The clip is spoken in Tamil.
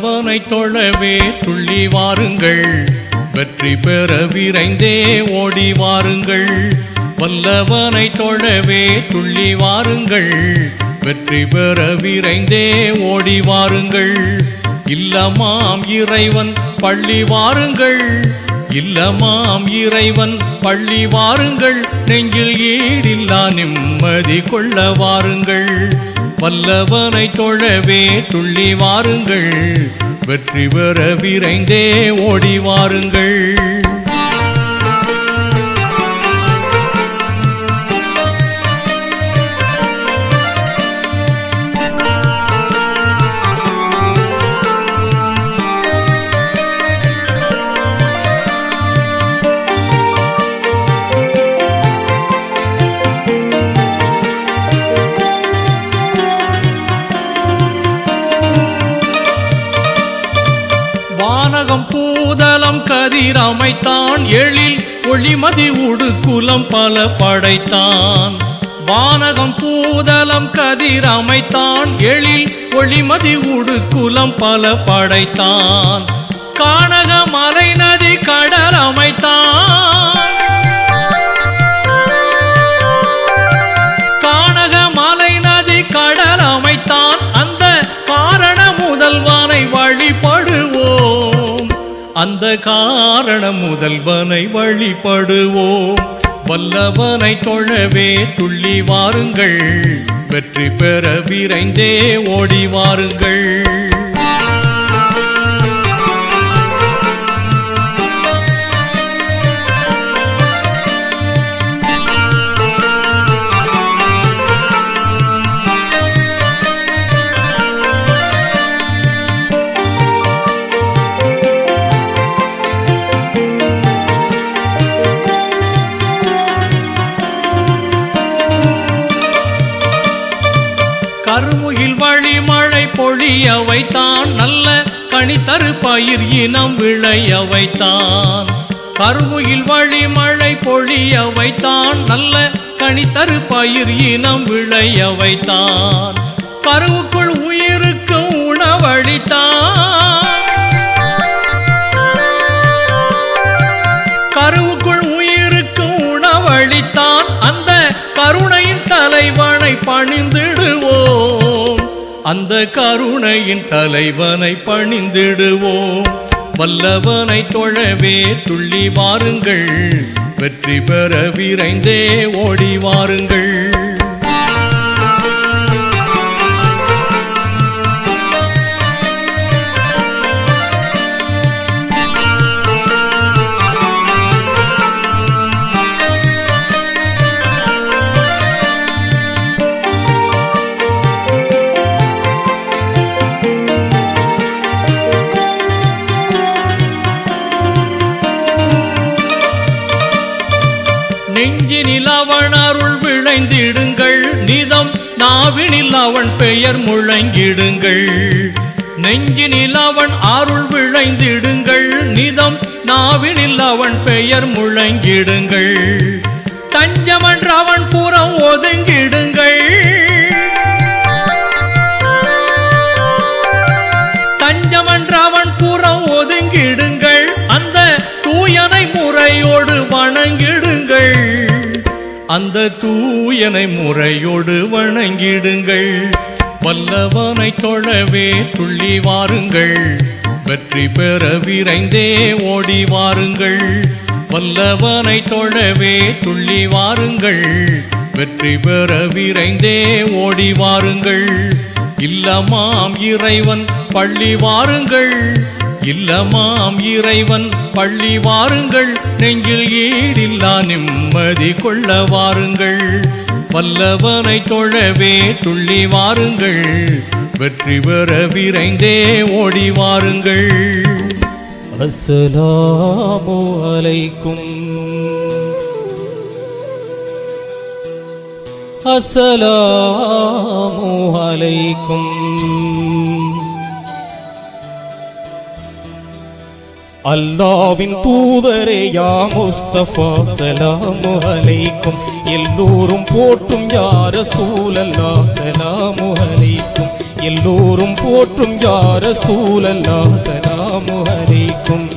வல்லவனை தொழவே துள்ளி வாருங்கள், வெற்றி பெற விரைந்தே ஓடி வாருங்கள். வல்லவனை தொழவே துள்ளி வாருங்கள், வெற்றி பெற விரைந்தே ஓடி வாருங்கள். இல்லமாம் இறைவன் பள்ளி வாருங்கள், இல்லமாம் இறைவன் பள்ளி வாருங்கள். நெஞ்சில் ஈடில்லா நிம்மதி கொள்ள வாருங்கள். வல்லவனை தொழவே துள்ளி வாருங்கள், வெற்றி பெற விரைந்தே ஓடி வாருங்கள். வானகம் பூதலம் கதிர் அமைத்தான், எழில் ஒளிமதி உடுக்குலம் பல படைத்தான். வானகம் பூதலம் கதிர் அமைத்தான், எழில் ஒளிமதி உடுக்குலம் பல படைத்தான். கானக மலை நதி கடல் அமைத்தான், கானக மலை நதி கடல் அமைத்தான். அந்த காரண முதல்வனை வழிபடுவோம், அந்த காரண முதல்வனை வழிபடுவோம். வல்லவனை தொழவே துள்ளி வாருங்கள், வெற்றி பெற விரைந்தே ஓடி வாருங்கள். கருமுகில் வழி மழை பொழிய வைத்தான், நல்ல கனிதரு பயிர் இனம் விளைய வைத்தான். கருமுகில் வழி மழை பொழிய வைத்தான், நல்ல கனிதரு பயிர் இனம் விளைய வைத்தான். கருவுக்குள் உயிருக்கு உணவளித்தான், கருவுக்குள் உயிருக்கு உணவளித்தான். அந்த கருணையின் தலைவனை பணிந்திடுவோம், அந்த கருணையின் தலைவனை பணிந்திடுவோம். வல்லவனை தொழவே துள்ளி வாருங்கள், வெற்றி பெற விரைந்தே ஓடி வாருங்கள். நெஞ்சினில் அவன் அருள் விளைந்திடுங்கள், நிதம் நாவினில் அவன் பெயர் முழங்கிடுங்கள். நெஞ்சினில் அவன் அருள் விளைந்திடுங்கள், நிதம் நாவினில் அவன் பெயர் முழங்கிடுங்கள். தஞ்சமன்ற அவன் புறம் ஒதுங்கிடுங்கள், தஞ்சமன்ற அவன் புறம் ஒதுங்கிடுங்கள். அந்த தூயனை முறையோடு வணங்கிடுங்கள், அந்த தூயனை முறையோடு வணங்கிடுங்கள். வல்லவனை தொழவே துள்ளி வாருங்கள், வெற்றி பெற விரைந்தே ஓடி வாருங்கள். வல்லவனை தொழவே துள்ளி வாருங்கள், வெற்றி பெற விரைந்தே ஓடி வாருங்கள். இல்லமாம் இறைவன் பள்ளி வாருங்கள், இல்லமாம் இறைவன் பள்ளி வாருங்கள். நெஞ்சில் ஈடில்லா நிம்மதி கொள்ள வாருங்கள். வல்லவனை தொழவே துள்ளி வாருங்கள், வெற்றி பெற விரைந்தே ஓடி வாருங்கள். அஸ்ஸலாமு அலைக்கும், அஸ்ஸலாமு அலைக்கும். அல்லாவின் தூதரே யா முஸ்தபா சலாமு அலைக்கும். எல்லோரும் போற்றும் யா ரசூலல்லாஹ் சலாமு அலைக்கும். எல்லோரும் போற்றும் யா ரசூலல்லாஹ் ஸலாமு அலைக்கும்